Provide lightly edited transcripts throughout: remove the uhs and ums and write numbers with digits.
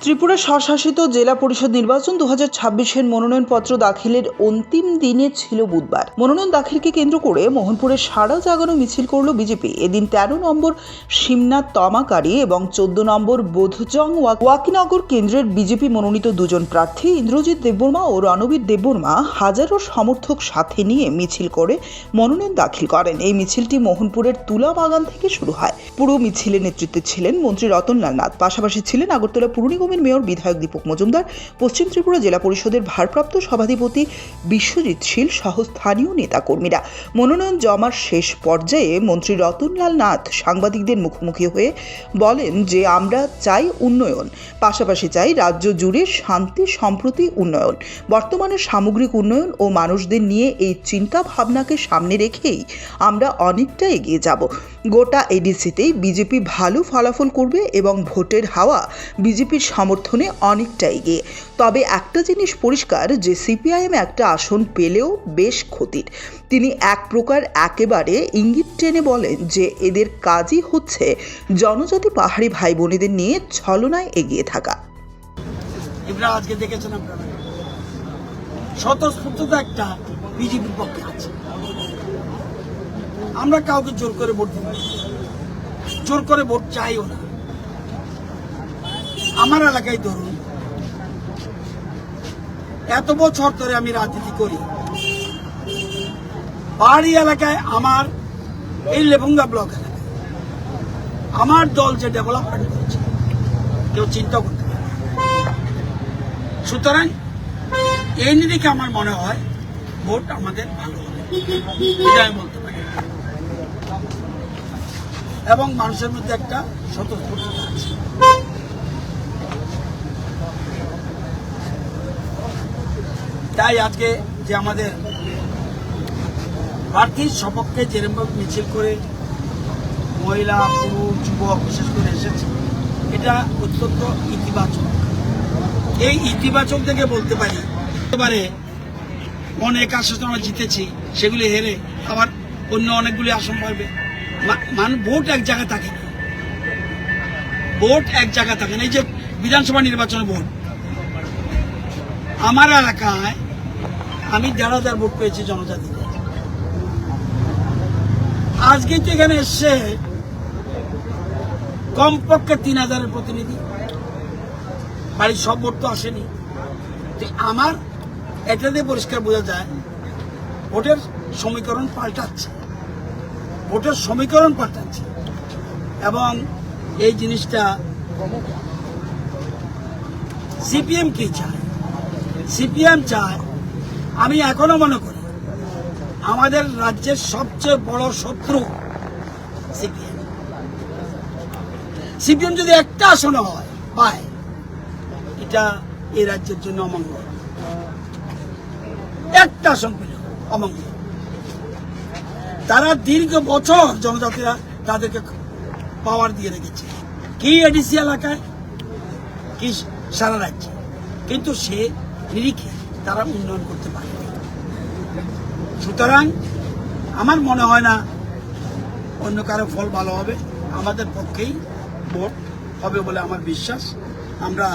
ত্রিপুরা স্বশাসিত জেলা পরিষদ নির্বাচন 2026-এর মনোনয়নপত্র দাখিলের অন্তিম দিনে ছিল বুধবার। মনোনয়ন দাখিলকে কেন্দ্র করে মোহনপুরে সারা জাগানো মিছিল করল বিজেপি। এদিন 13 নম্বর শিমনাথ তমাকারি এবং 14 নম্বর বোধজং ওয়াকিনগর কেন্দ্রের বিজেপি মনোনীত দুজন প্রার্থী ইন্দ্রজিৎ দেববর্মা ও রণবীর দেববর্মা হাজারো সমর্থক সাথে নিয়ে মিছিল করে মনোনয়ন দাখিল করেন। এই মিছিলটি মোহনপুরের তুলা বাগান থেকে শুরু হয়। পুরো মিছিলের নেতৃত্বে ছিলেন মন্ত্রী রতনলাল নাথ, পাশাপাশি ছিলেন আগরতলা পুর নিগমের মেয়র বিধায়ক দীপক মজুমদার, পশ্চিম ত্রিপুরা জেলা পরিষদের ভারপ্রাপ্ত সভাধিপতি বিশ্বজিৎ শীল সহ স্থানীয় নেতাকর্মীরা। মনোনয়ন জমার শেষ পর্যায়ে মন্ত্রী রতনলাল নাথ সাংবাদিকদের মুখোমুখি হয়ে বলেন যে আমরা চাই উন্নয়ন, পাশাপাশি চাই রাজ্য জুড়ে শান্তি সম্প্রতি উন্নয়ন। বর্তমানে সামগ্রিক উন্নয়ন ও মানুষদের নিয়ে এই চিন্তা ভাবনাকে সামনে রেখেই আমরা অনেকটা এগিয়ে যাব। গোটা এডিসিতেই বিজেপি ভালো ফলাফল করবে এবং ভোটের হাওয়া বিজেপির সমর্থনে অনেকটা এগিয়ে। তবে একটা জিনিস পরিষ্কার যে সিপিআইএম একটা আসন পেলেও বেশ ক্ষতির। তিনি এক প্রকার একেবারে ইঙ্গিত টেনে বলেন যে এদের কাজই হচ্ছে জনজাতি পাহাড়ি ভাই বোনেদের নিয়ে ছলনায় এগিয়ে থাকা। এবার আজকে দেখেছেন আপনারা স্বতঃস্ফূর্ততা একটা বিজেপির পক্ষে আছে। আমরা কাউকে জোর করে ভোট দিব, জোর করে ভোট চাইও না। আমার এলাকায় ধরুন, এত বছর ধরে আমি রাজনীতি করি, পাহাড়ি এলাকায় আমার এই লেবুঙ্গা ব্লক এলাকায় আমার দল যে ডেভেলপমেন্ট করেছে কেউ চিন্তা করতে পারে। সুতরাং এই নিরিখে আমার মনে হয় ভোট আমাদের ভালো হবে, এটাই বলতে পারি। এবং মানুষের মধ্যে একটা স্বতঃস্ফূর্ততা আছে। তাই আজকে যে আমাদের প্রার্থীর সপক্ষে যেরকম মিছিল করে মহিলা, পুরুষ, যুবক বিশেষ করে এসেছে, এটা অত্যন্ত ইতিবাচক। এই ইতিবাচক থেকে বলতে পারি এবারে অনেক আসন আমরা জিতেছি, সেগুলি হেরে আবার অন্য অনেকগুলি আসন পাবে। ভোট এক জায়গায় থাকে না, ভোট এক জায়গায় থাকে না। এই যে বিধানসভা নির্বাচনের ভোট, আমার এলাকায় আমি 1,500 ভোট পেয়েছি জনজাতি। আজকে তো এখানে এসছে কমপক্ষে 3,000-এর প্রতিনিধি। বাড়ির সব ভোট তো আসেনি। আমার এটা দিয়ে পরিষ্কার বোঝা যায় ভোটের সমীকরণ পাল্টাচ্ছে, ভোটের সমীকরণ পাল্টাচ্ছে। এবং এই জিনিসটা সিপিএম কি চায়? সিপিএম চায়, আমি এখনো মনে করি আমাদের রাজ্যের সবচেয়ে বড় শত্রু সিপিএম। সিপিএম যদি একটা আসন হয় পায়, এটা এই রাজ্যের জন্য অমঙ্গল। একটা আসন পেল অমঙ্গল। তারা দীর্ঘ বছর জনজাতিরা তাদেরকে পাওয়ার দিয়ে রেখেছে, কি এডিসি এলাকায়, কি সারা রাজ্যে, কিন্তু সে নিরিখে তারা উন্নয়ন করতে পারে। সুতরাং আমার মনে হয় না অন্য কারো ফল ভালো হবে, আমাদের পক্ষেই ভোট হবে বলে আমার বিশ্বাস। আমরা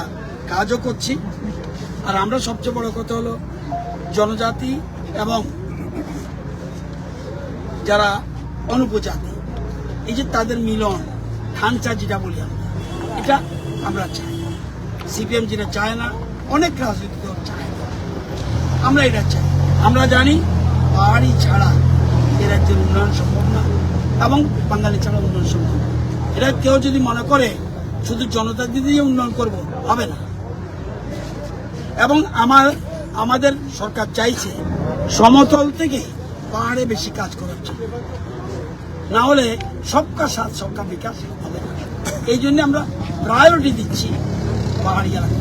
কাজও করছি। আর আমরা সবচেয়ে বড় কথা হলো জনজাতি এবং যারা অনুপজাতি, এই যে তাদের মিলন, খানচা যেটা বলি আমরা, এটা আমরা চাই। সিপিএম যেটা চায় না, অনেক রাজনৈতিক দল চায় না, আমরা এটা চাই। আমরা জানি পাহাড়ি ছাড়া এ রাজ্যের উন্নয়ন সম্ভব না, এবং বাঙালি ছাড়া উন্নয়ন সম্ভব না। এটা কেউ যদি মনে করে শুধু জনজাতি দিয়ে উন্নয়ন করব, হবে না। এবং আমাদের সরকার চাইছে সমতল থেকে পাহাড়ে বেশি কাজ করার জন্য, না হলে সবকা সাথ সবকা বিকাশ হবে না। এই জন্য আমরা প্রায়োরিটি দিচ্ছি পাহাড়ি এলাকা।